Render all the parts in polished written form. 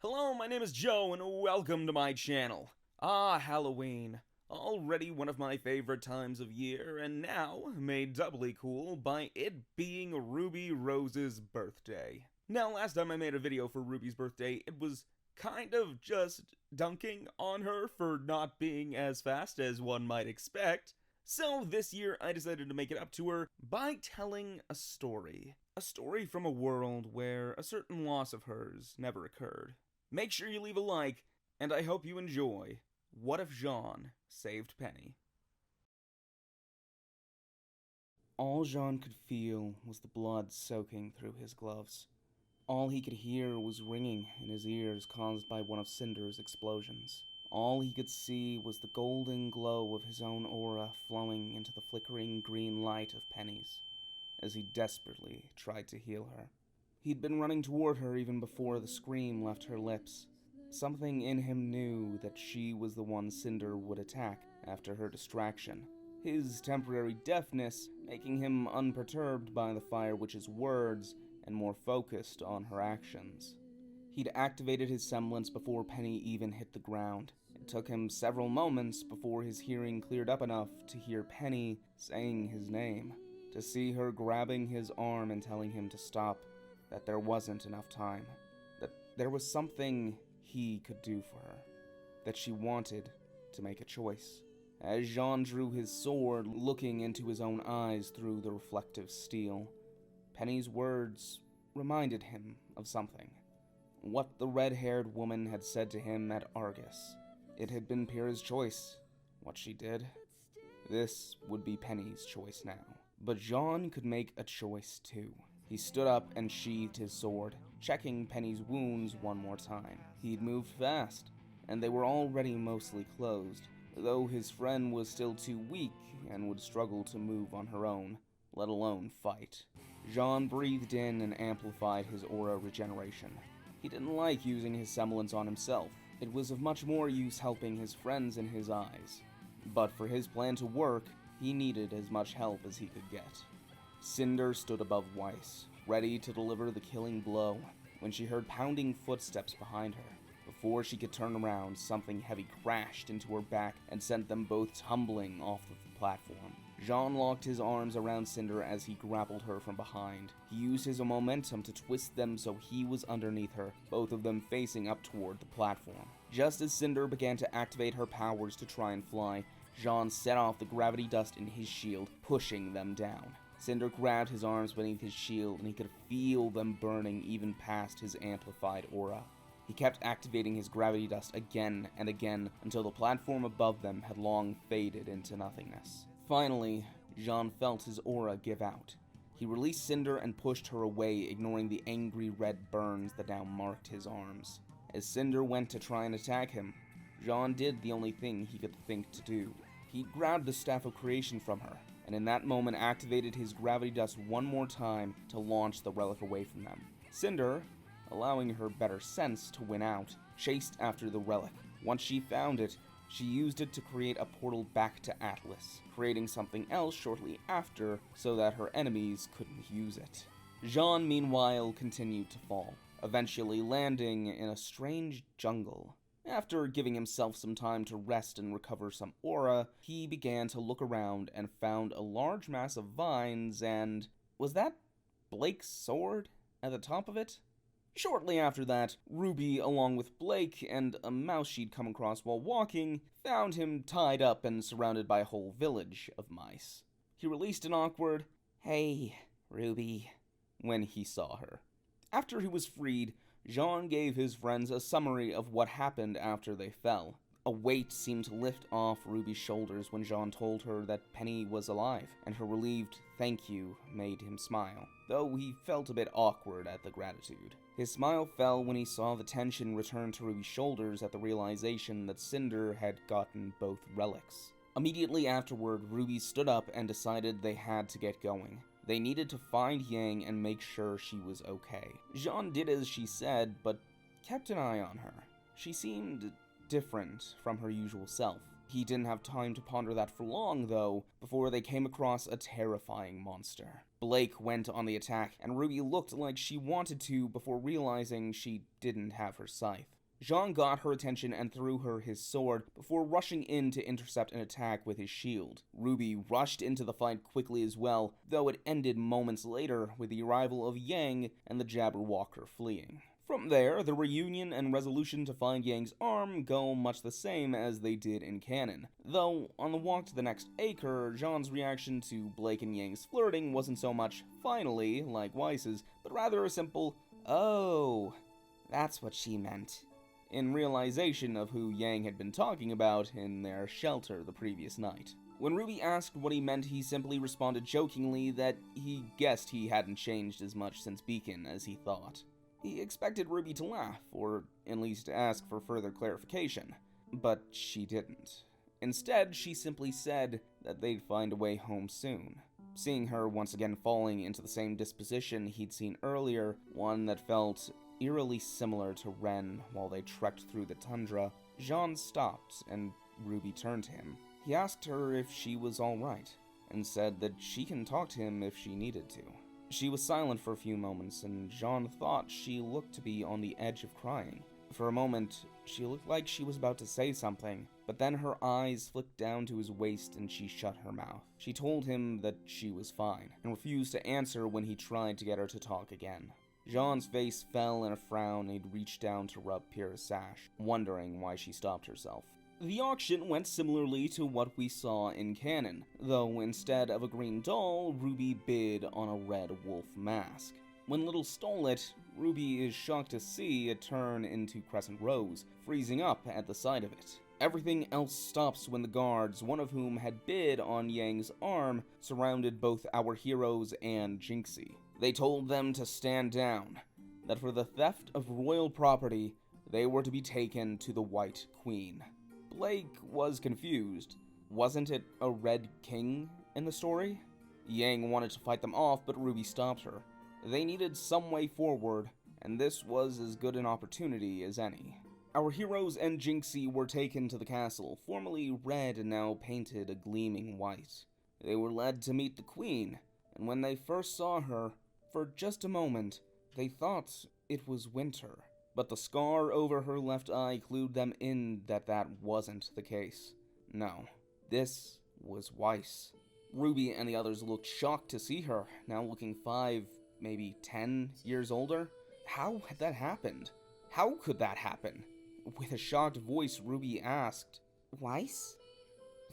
Hello, my name is Joe, and welcome to my channel. Halloween. Already one of my favorite times of year, and now made doubly cool by it being Ruby Rose's birthday. Now, last time I made a video for Ruby's birthday, it was kind of just dunking on her for not being as fast as one might expect. So this year I decided to make it up to her by telling a story. A story from a world where a certain loss of hers never occurred. Make sure you leave a like, and I hope you enjoy What If Jaune Saved Penny? All Jaune could feel was the blood soaking through his gloves. All he could hear was ringing in his ears caused by one of Cinder's explosions. All he could see was the golden glow of his own aura flowing into the flickering green light of Penny's, as he desperately tried to heal her. He'd been running toward her even before the scream left her lips. Something in him knew that she was the one Cinder would attack after her distraction. His temporary deafness making him unperturbed by the Fire Witch's words and more focused on her actions. He'd activated his semblance before Penny even hit the ground. It took him several moments before his hearing cleared up enough to hear Penny saying his name, to see her grabbing his arm and telling him to stop, that there wasn't enough time, that there was something he could do for her, that she wanted to make a choice. As Jaune drew his sword, looking into his own eyes through the reflective steel, Penny's words reminded him of something. What the red-haired woman had said to him at Argus. It had been Pyrrha's choice, what she did. This would be Penny's choice now. But Jaune could make a choice too. He stood up and sheathed his sword, checking Penny's wounds one more time. He'd moved fast, and they were already mostly closed, though his friend was still too weak and would struggle to move on her own, let alone fight. Jaune breathed in and amplified his aura regeneration. He didn't like using his semblance on himself. It was of much more use helping his friends in his eyes. But for his plan to work, he needed as much help as he could get. Cinder stood above Weiss, ready to deliver the killing blow, when she heard pounding footsteps behind her. Before she could turn around, something heavy crashed into her back and sent them both tumbling off of the platform. Jaune locked his arms around Cinder as he grappled her from behind. He used his momentum to twist them so he was underneath her, both of them facing up toward the platform. Just as Cinder began to activate her powers to try and fly, Jaune set off the gravity dust in his shield, pushing them down. Cinder grabbed his arms beneath his shield, and he could feel them burning even past his amplified aura. He kept activating his gravity dust again and again until the platform above them had long faded into nothingness. Finally, Jaune felt his aura give out. He released Cinder and pushed her away, ignoring the angry red burns that now marked his arms. As Cinder went to try and attack him, Jaune did the only thing he could think to do. He grabbed the Staff of Creation from her, and in that moment activated his gravity dust one more time to launch the relic away from them. Cinder, allowing her better sense to win out, chased after the relic. Once she found it, she used it to create a portal back to Atlas, creating something else shortly after so that her enemies couldn't use it. Jaune, meanwhile, continued to fall, eventually landing in a strange jungle. After giving himself some time to rest and recover some aura, he began to look around and found a large mass of vines and... was that Blake's sword at the top of it? Shortly after that, Ruby, along with Blake and a mouse she'd come across while walking, found him tied up and surrounded by a whole village of mice. He released an awkward, "Hey, Ruby," when he saw her. After he was freed, Jaune gave his friends a summary of what happened after they fell. A weight seemed to lift off Ruby's shoulders when Jaune told her that Penny was alive, and her relieved "thank you" made him smile, though he felt a bit awkward at the gratitude. His smile fell when he saw the tension return to Ruby's shoulders at the realization that Cinder had gotten both relics. Immediately afterward, Ruby stood up and decided they had to get going. They needed to find Yang and make sure she was okay. Jaune did as she said, but kept an eye on her. She seemed different from her usual self. He didn't have time to ponder that for long, though, before they came across a terrifying monster. Blake went on the attack, and Ruby looked like she wanted to before realizing she didn't have her scythe. Jaune got her attention and threw her his sword before rushing in to intercept an attack with his shield. Ruby rushed into the fight quickly as well, though it ended moments later with the arrival of Yang and the Jabberwocker fleeing. From there, the reunion and resolution to find Yang's arm go much the same as they did in canon. Though, on the walk to the next acre, Jaune's reaction to Blake and Yang's flirting wasn't so much, finally, like Weiss's, but rather a simple, "Oh, that's what she meant," in realization of who Yang had been talking about in their shelter the previous night. When Ruby asked what he meant, he simply responded jokingly that he guessed he hadn't changed as much since Beacon as he thought. He expected Ruby to laugh, or at least ask for further clarification, but she didn't. Instead, she simply said that they'd find a way home soon. Seeing her once again falling into the same disposition he'd seen earlier, one that felt eerily similar to Ren while they trekked through the tundra, Jaune stopped and Ruby turned to him. He asked her if she was alright, and said that she can talk to him if she needed to. She was silent for a few moments, and Jaune thought she looked to be on the edge of crying. For a moment, she looked like she was about to say something, but then her eyes flicked down to his waist and she shut her mouth. She told him that she was fine, and refused to answer when he tried to get her to talk again. Jaune's face fell in a frown and he'd reached down to rub Pyrrha's sash, wondering why she stopped herself. The auction went similarly to what we saw in canon, though instead of a green doll, Ruby bid on a red wolf mask. When Little stole it, Ruby is shocked to see it turn into Crescent Rose, freezing up at the sight of it. Everything else stops when the guards, one of whom had bid on Yang's arm, surrounded both our heroes and Jinxie. They told them to stand down, that for the theft of royal property, they were to be taken to the White Queen. Blake was confused. Wasn't it a Red King in the story? Yang wanted to fight them off, but Ruby stopped her. They needed some way forward, and this was as good an opportunity as any. Our heroes and Jinxie were taken to the castle, formerly red and now painted a gleaming white. They were led to meet the Queen, and when they first saw her, for just a moment, they thought it was Winter. But the scar over her left eye clued them in that that wasn't the case. No, this was Weiss. Ruby and the others looked shocked to see her, now looking 5, maybe 10 years older. How had that happened? How could that happen? With a shocked voice, Ruby asked, "Weiss?"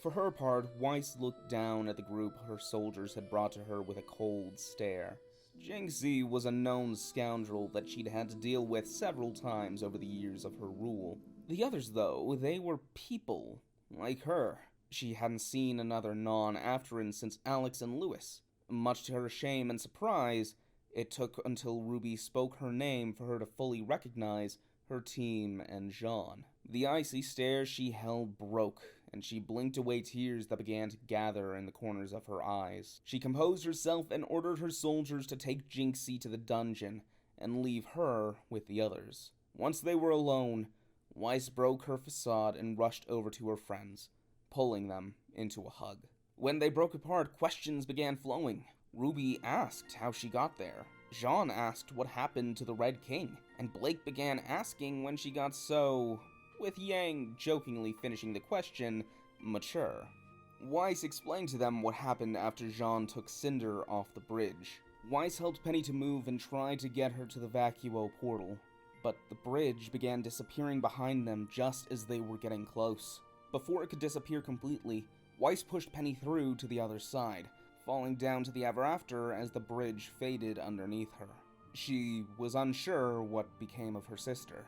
For her part, Weiss looked down at the group her soldiers had brought to her with a cold stare. Jinxie was a known scoundrel that she'd had to deal with several times over the years of her rule. The others, though, they were people, like her. She hadn't seen another non-Afteran since Alex and Lewis. Much to her shame and surprise, it took until Ruby spoke her name for her to fully recognize her team and Jaune. The icy stare she held broke, and she blinked away tears that began to gather in the corners of her eyes. She composed herself and ordered her soldiers to take Jinxie to the dungeon and leave her with the others. Once they were alone, Weiss broke her facade and rushed over to her friends, pulling them into a hug. When they broke apart, questions began flowing. Ruby asked how she got there. Jaune asked what happened to the Red King, and Blake began asking when she got so, with Yang jokingly finishing the question, mature. Weiss explained to them what happened after Jaune took Cinder off the bridge. Weiss helped Penny to move and tried to get her to the vacuo portal, but the bridge began disappearing behind them just as they were getting close. Before it could disappear completely, Weiss pushed Penny through to the other side, falling down to the ever after as the bridge faded underneath her. She was unsure what became of her sister,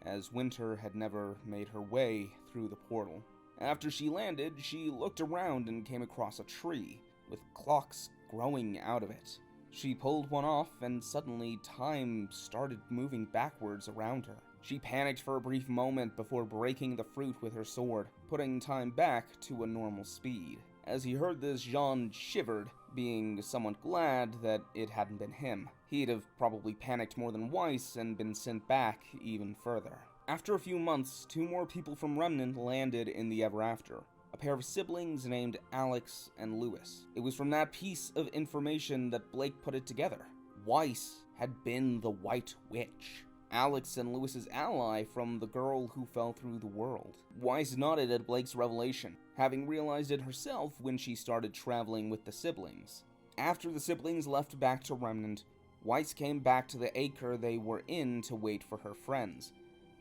as Winter had never made her way through the portal. After she landed, she looked around and came across a tree, with clocks growing out of it. She pulled one off, and suddenly time started moving backwards around her. She panicked for a brief moment before breaking the fruit with her sword, putting time back to a normal speed. As he heard this, Jaune shivered, being somewhat glad that it hadn't been him. He'd have probably panicked more than Weiss and been sent back even further. After a few months, 2 more people from Remnant landed in the Ever After. A pair of siblings named Alex and Lewis. It was from that piece of information that Blake put it together. Weiss had been the White Witch. Alex and Lewis's ally from the girl who fell through the world. Weiss nodded at Blake's revelation, having realized it herself when she started traveling with the siblings. After the siblings left back to Remnant, Weiss came back to the acre they were in to wait for her friends.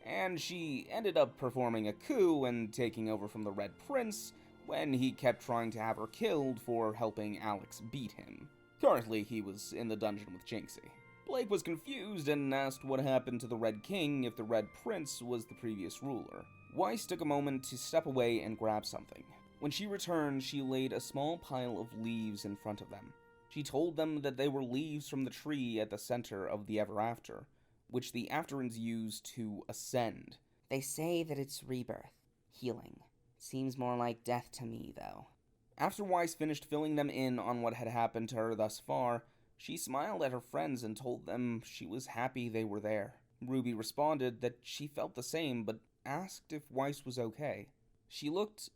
And she ended up performing a coup and taking over from the Red Prince when he kept trying to have her killed for helping Alex beat him. Currently, he was in the dungeon with Jinxie. Blake was confused and asked what happened to the Red King if the Red Prince was the previous ruler. Weiss took a moment to step away and grab something. When she returned, she laid a small pile of leaves in front of them. She told them that they were leaves from the tree at the center of the Ever After, which the Afterans use to ascend. They say that it's rebirth, healing. Seems more like death to me, though. After Weiss finished filling them in on what had happened to her thus far, she smiled at her friends and told them she was happy they were there. Ruby responded that she felt the same, but asked if Weiss was okay. She looked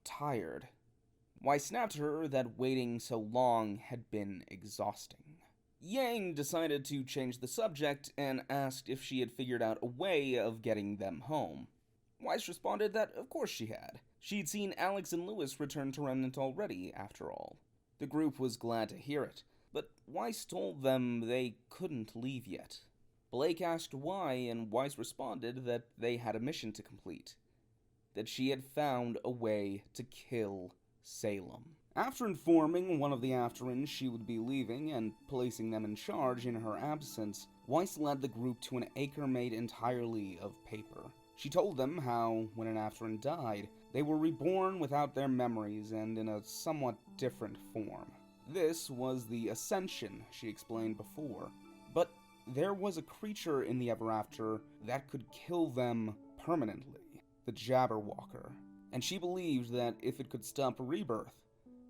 tired. Weiss snapped her that waiting so long had been exhausting. Yang decided to change the subject and asked if she had figured out a way of getting them home. Weiss responded that of course she had. She'd seen Alex and Lewis return to Remnant already, after all. The group was glad to hear it, but Weiss told them they couldn't leave yet. Blake asked why, and Weiss responded that they had a mission to complete. That she had found a way to kill Salem. After informing one of the Afterans she would be leaving and placing them in charge in her absence, Weiss led the group to an acre made entirely of paper. She told them how, when an Afteran died, they were reborn without their memories and in a somewhat different form. This was the Ascension, she explained before, but there was a creature in the Ever After that could kill them permanently, the Jabberwocker, and she believed that if it could stop rebirth,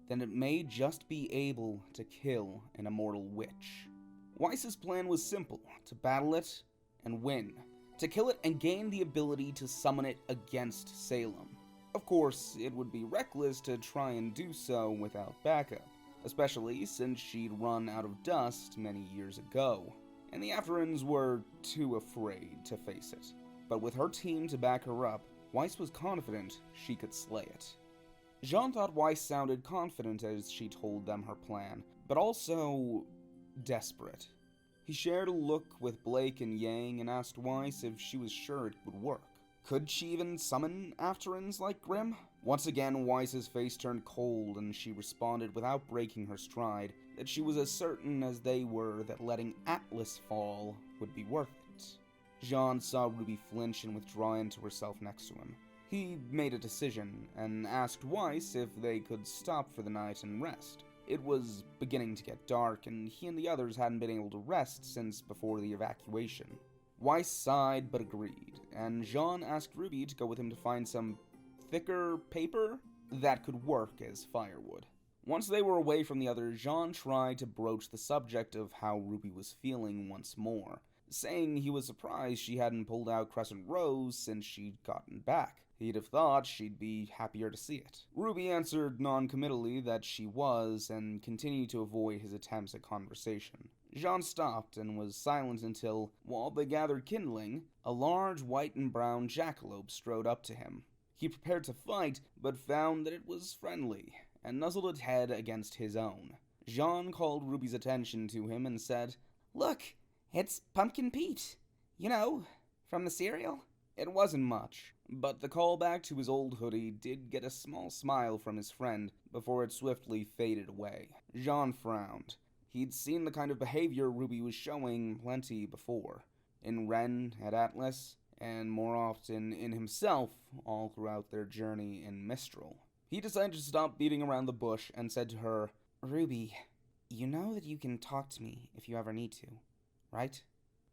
then it may just be able to kill an immortal witch. Weiss's plan was simple, to battle it and win, to kill it and gain the ability to summon it against Salem. Of course, it would be reckless to try and do so without backup, especially since she'd run out of dust many years ago, and the Afterans were too afraid to face it. But with her team to back her up, Weiss was confident she could slay it. Jean thought Weiss sounded confident as she told them her plan, but also desperate. He shared a look with Blake and Yang and asked Weiss if she was sure it would work. Could she even summon Afterans like Grimm? Once again, Weiss's face turned cold and she responded without breaking her stride that she was as certain as they were that letting Atlas fall would be worth it. Jean saw Ruby flinch and withdraw into herself next to him. He made a decision and asked Weiss if they could stop for the night and rest. It was beginning to get dark, and he and the others hadn't been able to rest since before the evacuation. Weiss sighed but agreed, and Jean asked Ruby to go with him to find some thicker paper that could work as firewood. Once they were away from the others, Jean tried to broach the subject of how Ruby was feeling once more, saying he was surprised she hadn't pulled out Crescent Rose since she'd gotten back. He'd have thought she'd be happier to see it. Ruby answered non-committally that she was, and continued to avoid his attempts at conversation. Jean stopped and was silent until, while they gathered kindling, a large white and brown jackalope strode up to him. He prepared to fight, but found that it was friendly, and nuzzled its head against his own. Jean called Ruby's attention to him and said, "Look, it's Pumpkin Pete. You know, from the cereal." It wasn't much, but the callback to his old hoodie did get a small smile from his friend before it swiftly faded away. Jean frowned. He'd seen the kind of behavior Ruby was showing plenty before, in Ren, at Atlas, and more often in himself all throughout their journey in Mistral. He decided to stop beating around the bush and said to her, "Ruby, you know that you can talk to me if you ever need to, right?"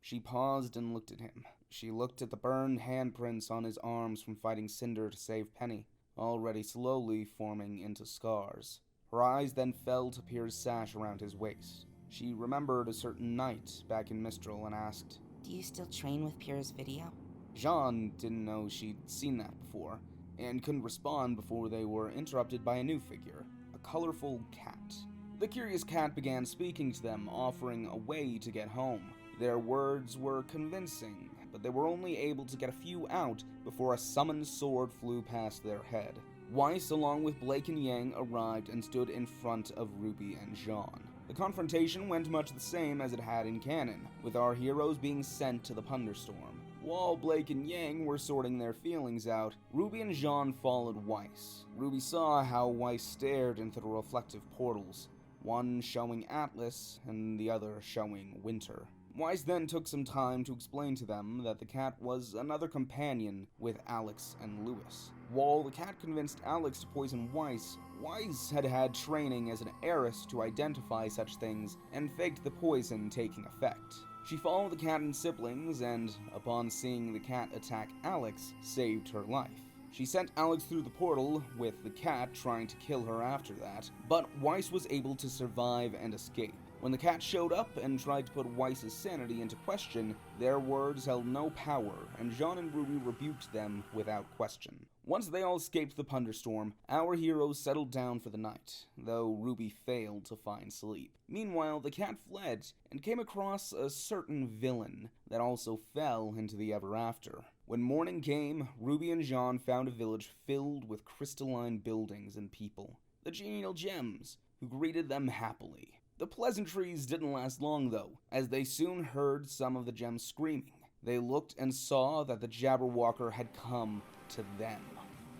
She paused and looked at him. She looked at the burned handprints on his arms from fighting Cinder to save Penny, already slowly forming into scars. Her eyes then fell to Pierre's sash around his waist. She remembered a certain night back in Mistral and asked, "Do you still train with Pierre's video?" Jaune didn't know she'd seen that before, and couldn't respond before they were interrupted by a new figure, a colorful cat. The curious cat began speaking to them, offering a way to get home. Their words were convincing, but they were only able to get a few out before a summoned sword flew past their head. Weiss, along with Blake and Yang, arrived and stood in front of Ruby and Jaune. The confrontation went much the same as it had in canon, with our heroes being sent to the Punderstorm. While Blake and Yang were sorting their feelings out, Ruby and Jaune followed Weiss. Ruby saw how Weiss stared into the reflective portals, one showing Atlas and the other showing Winter. Weiss then took some time to explain to them that the cat was another companion with Alex and Lewis. While the cat convinced Alex to poison Weiss, Weiss had had training as an heiress to identify such things and faked the poison taking effect. She followed the cat and siblings and, upon seeing the cat attack Alex, saved her life. She sent Alex through the portal, with the cat trying to kill her after that, but Weiss was able to survive and escape. When the cat showed up and tried to put Weiss's sanity into question, their words held no power, and Jaune and Ruby rebuked them without question. Once they all escaped the Punderstorm, our heroes settled down for the night, though Ruby failed to find sleep. Meanwhile, the cat fled and came across a certain villain that also fell into the ever after. When morning came, Ruby and Jaune found a village filled with crystalline buildings and people, the genial gems, who greeted them happily. The pleasantries didn't last long, though, as they soon heard some of the gems screaming. They looked and saw that the Jabberwocker had come to them.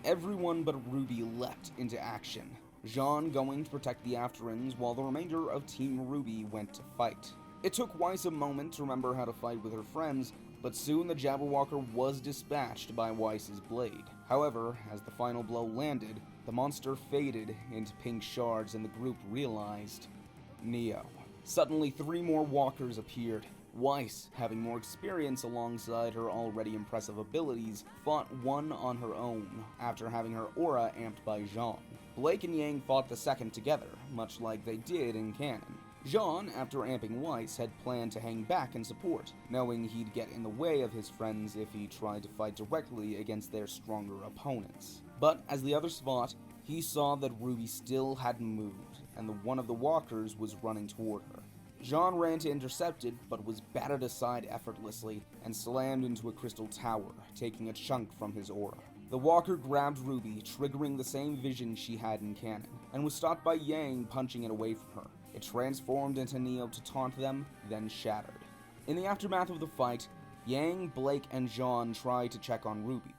Everyone but Ruby leapt into action, Jaune going to protect the Afterins while the remainder of Team Ruby went to fight. It took Weiss a moment to remember how to fight with her friends, but soon the Jabberwocker was dispatched by Weiss's blade. However, as the final blow landed, the monster faded into pink shards and the group realized Neo. Suddenly, 3 more walkers appeared. Weiss, having more experience alongside her already impressive abilities, fought one on her own, after having her aura amped by Jaune. Blake and Yang fought the second together, much like they did in canon. Jaune, after amping Weiss, had planned to hang back and support, knowing he'd get in the way of his friends if he tried to fight directly against their stronger opponents. But as the others fought, he saw that Ruby still hadn't moved, and one of the walkers was running toward her. Jaune ran to intercept it, but was batted aside effortlessly and slammed into a crystal tower, taking a chunk from his aura. The walker grabbed Ruby, triggering the same vision she had in canon, and was stopped by Yang punching it away from her. It transformed into Neo to taunt them, then shattered. In the aftermath of the fight, Yang, Blake, and Jaune tried to check on Ruby,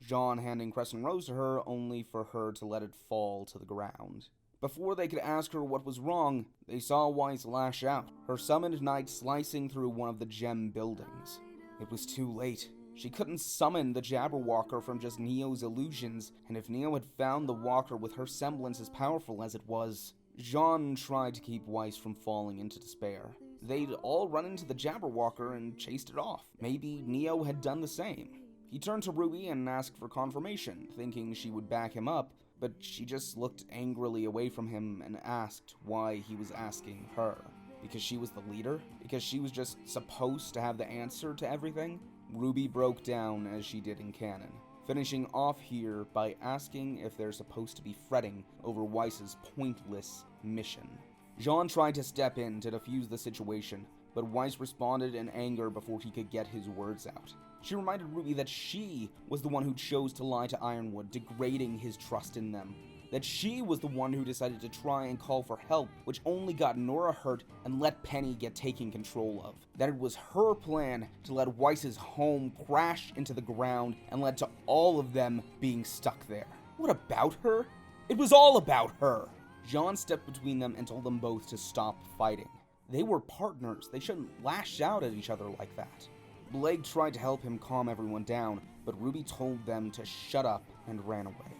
Jaune handing Crescent Rose to her only for her to let it fall to the ground. Before they could ask her what was wrong, they saw Weiss lash out, her summoned knight slicing through one of the gem buildings. It was too late. She couldn't summon the Jabberwocker from just Neo's illusions, and if Neo had found the walker with her semblance as powerful as it was... Jaune tried to keep Weiss from falling into despair. They'd all run into the Jabberwocker and chased it off. Maybe Neo had done the same. He turned to Ruby and asked for confirmation, thinking she would back him up, but she just looked angrily away from him and asked why he was asking her. Because she was the leader? Because she was just supposed to have the answer to everything? Ruby broke down as she did in canon, finishing off here by asking if they're supposed to be fretting over Weiss's pointless mission. Jaune tried to step in to defuse the situation, but Weiss responded in anger before he could get his words out. She reminded Ruby that she was the one who chose to lie to Ironwood, degrading his trust in them. That she was the one who decided to try and call for help, which only got Nora hurt and let Penny get taken control of. That it was her plan to let Weiss's home crash into the ground and led to all of them being stuck there. What about her? It was all about her! Jaune stepped between them and told them both to stop fighting. They were partners. They shouldn't lash out at each other like that. Blake tried to help him calm everyone down, but Ruby told them to shut up and ran away.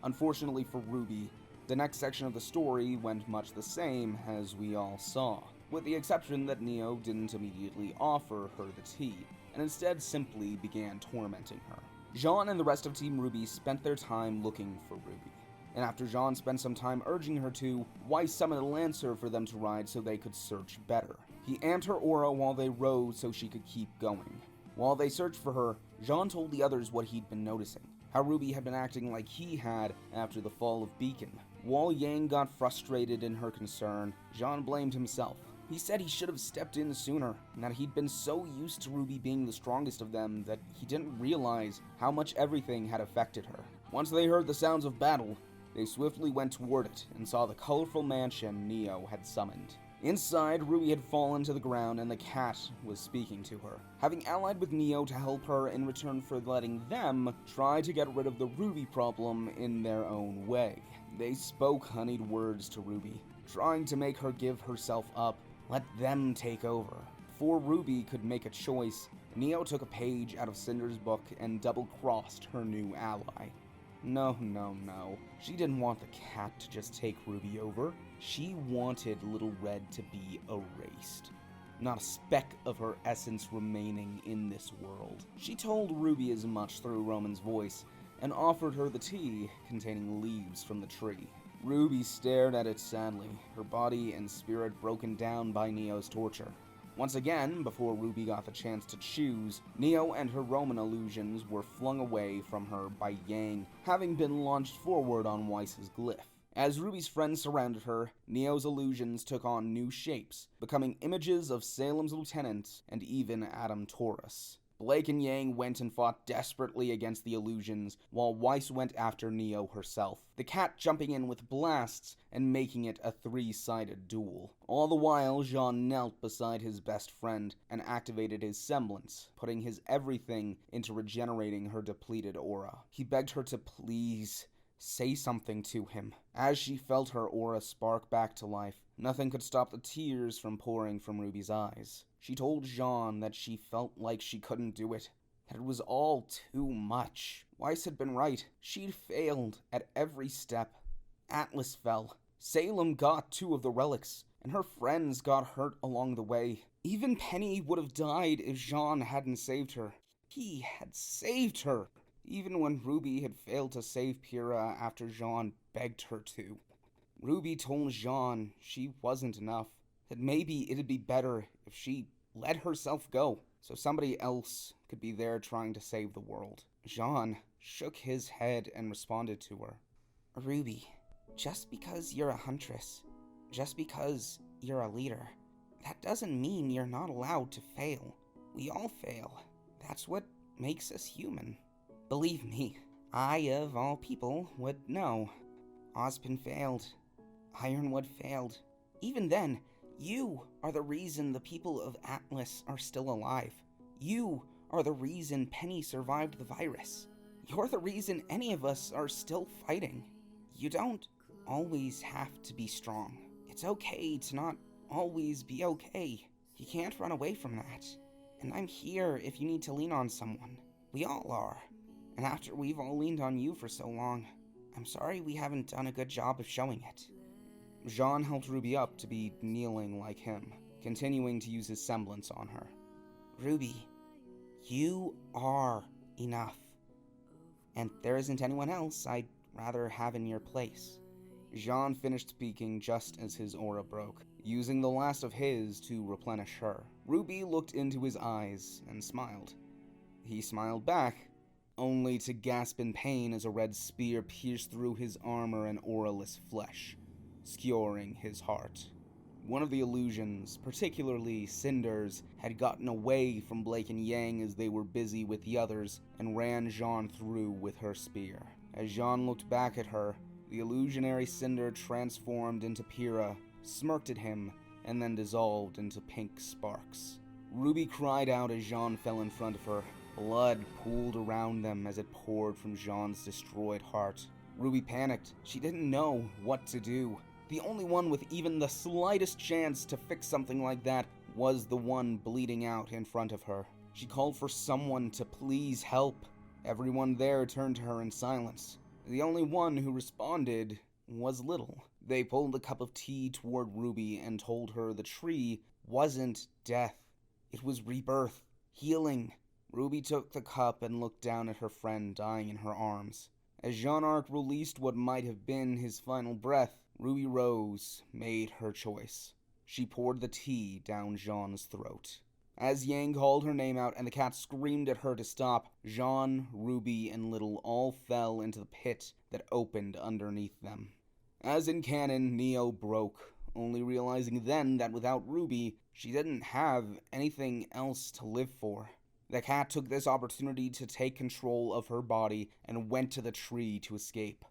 Unfortunately for Ruby, the next section of the story went much the same as we all saw, with the exception that Neo didn't immediately offer her the tea, and instead simply began tormenting her. Jaune and the rest of Team Ruby spent their time looking for Ruby, and after Jaune spent some time urging her to, Weiss summoned a lancer for them to ride so they could search better. He amped her aura while they rode so she could keep going. While they searched for her, Jaune told the others what he'd been noticing, how Ruby had been acting like he had after the fall of Beacon. While Yang got frustrated in her concern, Jaune blamed himself. He said he should have stepped in sooner, and that he'd been so used to Ruby being the strongest of them that he didn't realize how much everything had affected her. Once they heard the sounds of battle, they swiftly went toward it and saw the colorful mansion Neo had summoned. Inside, Ruby had fallen to the ground and the cat was speaking to her, having allied with Neo to help her in return for letting them try to get rid of the Ruby problem in their own way. They spoke honeyed words to Ruby, trying to make her give herself up, let them take over. Before Ruby could make a choice, Neo took a page out of Cinder's book and double-crossed her new ally. No. She didn't want the cat to just take Ruby over. She wanted Little Red to be erased. Not a speck of her essence remaining in this world. She told Ruby as much through Roman's voice and offered her the tea containing leaves from the tree. Ruby stared at it sadly, her body and spirit broken down by Neo's torture. Once again, before Ruby got the chance to choose, Neo and her Roman illusions were flung away from her by Yang, having been launched forward on Weiss's glyph. As Ruby's friends surrounded her, Neo's illusions took on new shapes, becoming images of Salem's lieutenant and even Adam Taurus. Blake and Yang went and fought desperately against the illusions, while Weiss went after Neo herself, the cat jumping in with blasts and making it a three-sided duel. All the while, Jaune knelt beside his best friend and activated his semblance, putting his everything into regenerating her depleted aura. He begged her to please say something to him. As she felt her aura spark back to life, nothing could stop the tears from pouring from Ruby's eyes. She told Jaune that she felt like she couldn't do it, that it was all too much. Weiss had been right. She'd failed at every step. Atlas fell. Salem got 2 of the relics, and her friends got hurt along the way. Even Penny would have died if Jaune hadn't saved her. He had saved her, even when Ruby had failed to save Pyrrha after Jaune begged her to. Ruby told Jaune she wasn't enough, that maybe it'd be better if she let herself go, so somebody else could be there trying to save the world. Jaune shook his head and responded to her. Ruby, just because you're a huntress, just because you're a leader, that doesn't mean you're not allowed to fail. We all fail. That's what makes us human. Believe me, I, of all people, would know. Ozpin failed. Ironwood failed. Even then, you are the reason the people of Atlas are still alive. You are the reason Penny survived the virus. You're the reason any of us are still fighting. You don't always have to be strong. It's okay to not always be okay. You can't run away from that. And I'm here if you need to lean on someone. We all are. And after we've all leaned on you for so long, I'm sorry we haven't done a good job of showing it. Jaune helped Ruby up to be kneeling like him, continuing to use his semblance on her. Ruby, you are enough. And there isn't anyone else I'd rather have in your place. Jaune finished speaking just as his aura broke, using the last of his to replenish her. Ruby looked into his eyes and smiled. He smiled back, only to gasp in pain as a red spear pierced through his armor and auraless flesh, skewering his heart. One of the illusions, particularly Cinder's, had gotten away from Blake and Yang as they were busy with the others and ran Jaune through with her spear. As Jaune looked back at her, the illusionary Cinder transformed into Pyrrha, smirked at him, and then dissolved into pink sparks. Ruby cried out as Jaune fell in front of her. Blood pooled around them as it poured from Jaune's destroyed heart. Ruby panicked. She didn't know what to do. The only one with even the slightest chance to fix something like that was the one bleeding out in front of her. She called for someone to please help. Everyone there turned to her in silence. The only one who responded was Little. They pulled a cup of tea toward Ruby and told her the tree wasn't death. It was rebirth, healing. Ruby took the cup and looked down at her friend dying in her arms. As Jaune Arc released what might have been his final breath, Ruby rose, made her choice. She poured the tea down Jaune's throat. As Yang called her name out and the cat screamed at her to stop, Jaune, Ruby, and Little all fell into the pit that opened underneath them. As in canon, Neo broke, only realizing then that without Ruby, she didn't have anything else to live for. The cat took this opportunity to take control of her body and went to the tree to escape.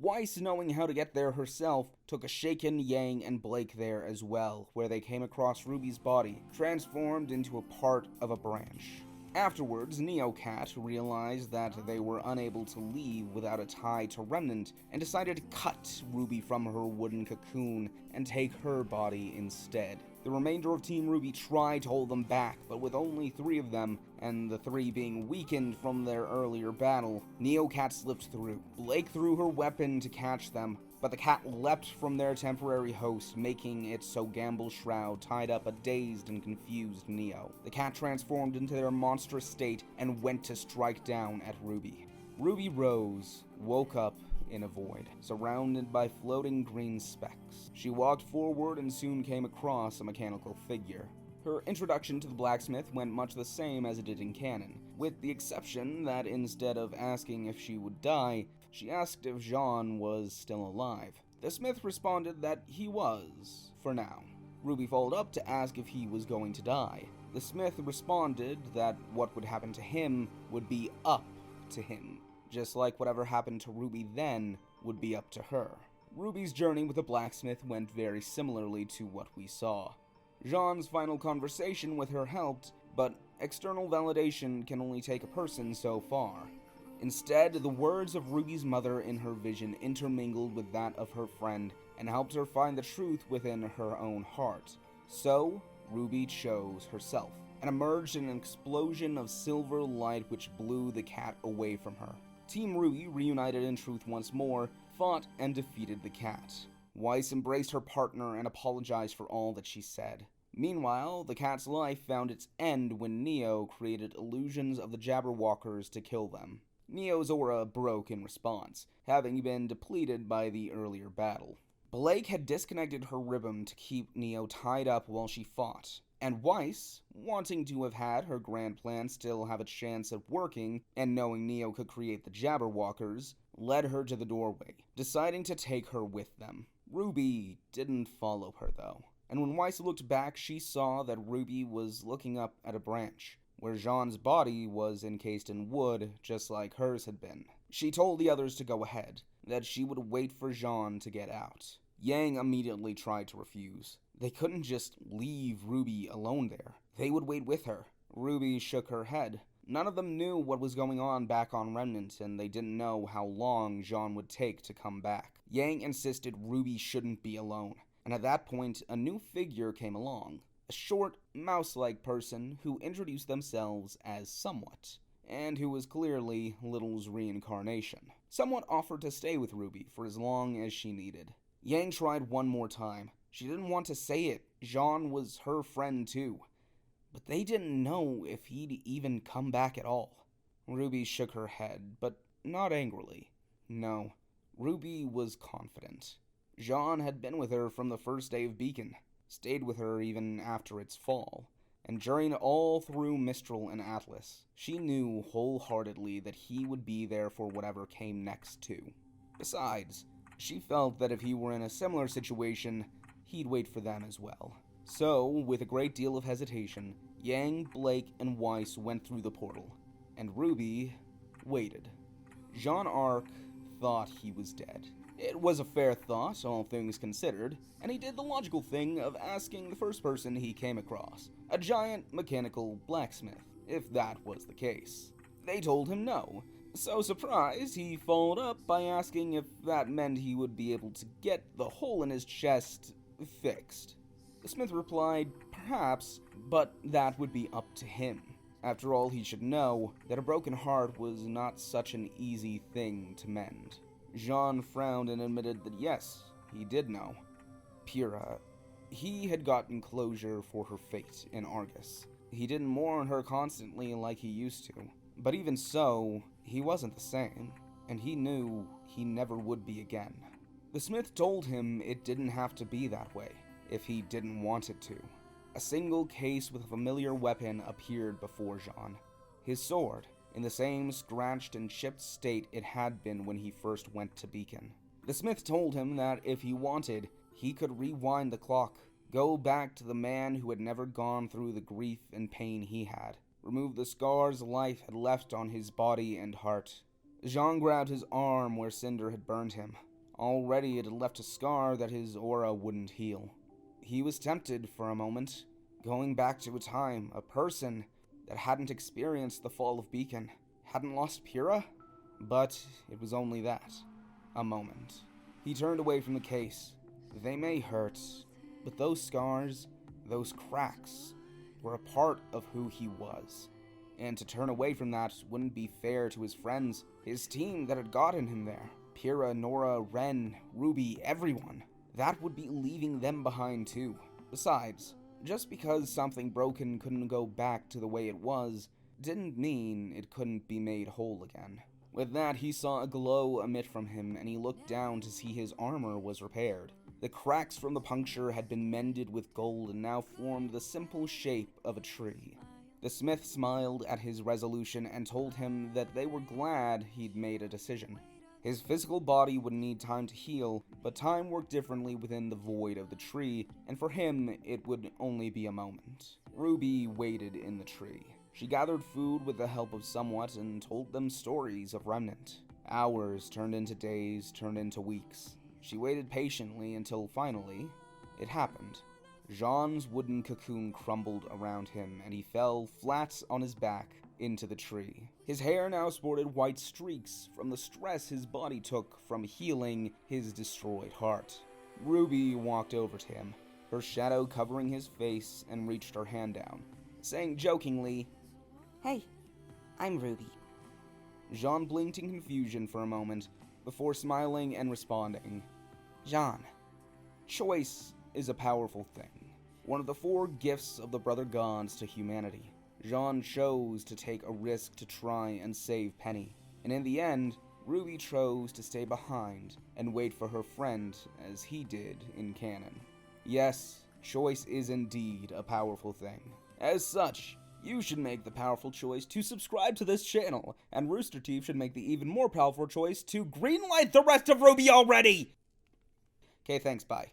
Weiss, knowing how to get there herself, took a shaken Yang and Blake there as well, where they came across Ruby's body, transformed into a part of a branch. Afterwards, Neocat realized that they were unable to leave without a tie to Remnant, and decided to cut Ruby from her wooden cocoon and take her body instead. The remainder of Team Ruby tried to hold them back, but with only 3 of them, and the 3 being weakened from their earlier battle, Neocat slipped through. Blake threw her weapon to catch them, but the cat leapt from their temporary host, making it so Gamble's shroud tied up a dazed and confused Neo. The cat transformed into their monstrous state and went to strike down at Ruby. Ruby rose, woke up in a void, surrounded by floating green specks. She walked forward and soon came across a mechanical figure. Her introduction to the blacksmith went much the same as it did in canon, with the exception that instead of asking if she would die, she asked if Jaune was still alive. The smith responded that he was, for now. Ruby followed up to ask if he was going to die. The smith responded that what would happen to him would be up to him, just like whatever happened to Ruby then would be up to her. Ruby's journey with the blacksmith went very similarly to what we saw. Jaune's final conversation with her helped, but external validation can only take a person so far. Instead, the words of Ruby's mother in her vision intermingled with that of her friend and helped her find the truth within her own heart. So, Ruby chose herself and emerged in an explosion of silver light which blew the cat away from her. Team Ruby, reunited in truth once more, fought and defeated the cat. Weiss embraced her partner and apologized for all that she said. Meanwhile, the cat's life found its end when Neo created illusions of the Jabberwockers to kill them. Neo's aura broke in response, having been depleted by the earlier battle. Blake had disconnected her ribbon to keep Neo tied up while she fought, and Weiss, wanting to have had her grand plan still have a chance of working, and knowing Neo could create the Jabberwockers, led her to the doorway, deciding to take her with them. Ruby didn't follow her though, and when Weiss looked back, she saw that Ruby was looking up at a branch, where Jaune's body was encased in wood, just like hers had been. She told the others to go ahead, that she would wait for Jaune to get out. Yang immediately tried to refuse. They couldn't just leave Ruby alone there. They would wait with her. Ruby shook her head. None of them knew what was going on back on Remnant, and they didn't know how long Jaune would take to come back. Yang insisted Ruby shouldn't be alone, and at that point, a new figure came along. A short, mouse-like person who introduced themselves as Somewhat, and who was clearly Little's reincarnation. Somewhat offered to stay with Ruby for as long as she needed. Yang tried one more time. She didn't want to say it. Jaune was her friend too. But they didn't know if he'd even come back at all. Ruby shook her head, but not angrily. No, Ruby was confident. Jaune had been with her from the first day of Beacon, stayed with her even after its fall, and journeyed all through Mistral and Atlas. She knew wholeheartedly that he would be there for whatever came next too. Besides, she felt that if he were in a similar situation, he'd wait for them as well. So, with a great deal of hesitation, Yang, Blake, and Weiss went through the portal, and Ruby waited. Jaune Arc thought he was dead. It was a fair thought, all things considered, and he did the logical thing of asking the first person he came across, a giant mechanical blacksmith, if that was the case. They told him no, so surprised, he followed up by asking if that meant he would be able to get the hole in his chest fixed. The smith replied, perhaps, but that would be up to him. After all, he should know that a broken heart was not such an easy thing to mend. Jaune frowned and admitted that yes, he did know. Pyrrha, he had gotten closure for her fate in Argus. He didn't mourn her constantly like he used to. But even so, he wasn't the same, and he knew he never would be again. The smith told him it didn't have to be that way, if he didn't want it to. A single case with a familiar weapon appeared before Jaune. His sword, in the same scratched and chipped state it had been when he first went to Beacon. The smith told him that if he wanted, he could rewind the clock, go back to the man who had never gone through the grief and pain he had, remove the scars life had left on his body and heart. Jaune grabbed his arm where Cinder had burned him. Already it had left a scar that his aura wouldn't heal. He was tempted for a moment, going back to a time, a person that hadn't experienced the fall of Beacon, hadn't lost Pyrrha, but it was only that, a moment. He turned away from the case. They may hurt, but those scars, those cracks, were a part of who he was. And to turn away from that wouldn't be fair to his friends, his team that had gotten him there. Pyrrha, Nora, Ren, Ruby, everyone. That would be leaving them behind too. Besides, just because something broken couldn't go back to the way it was, didn't mean it couldn't be made whole again. With that, he saw a glow emit from him, and he looked down to see his armor was repaired. The cracks from the puncture had been mended with gold and now formed the simple shape of a tree. The smith smiled at his resolution and told him that they were glad he'd made a decision. His physical body would need time to heal, but time worked differently within the void of the tree, and for him, it would only be a moment. Ruby waited in the tree. She gathered food with the help of somewhat and told them stories of Remnant. Hours turned into days, turned into weeks. She waited patiently until finally, it happened. Jaune's wooden cocoon crumbled around him, and he fell flat on his back into the tree. His hair now sported white streaks from the stress his body took from healing his destroyed heart. Ruby walked over to him, her shadow covering his face, and reached her hand down, saying jokingly, "Hey, I'm Ruby." Jaune blinked in confusion for a moment, before smiling and responding, "Jaune, choice is a powerful thing. One of the 4 gifts of the Brother Gods to humanity. Jaune chose to take a risk to try and save Penny, and in the end, Ruby chose to stay behind and wait for her friend as he did in canon. Yes, choice is indeed a powerful thing. As such, you should make the powerful choice to subscribe to this channel, and Rooster Teeth should make the even more powerful choice to greenlight the rest of Ruby already! Okay, thanks, bye.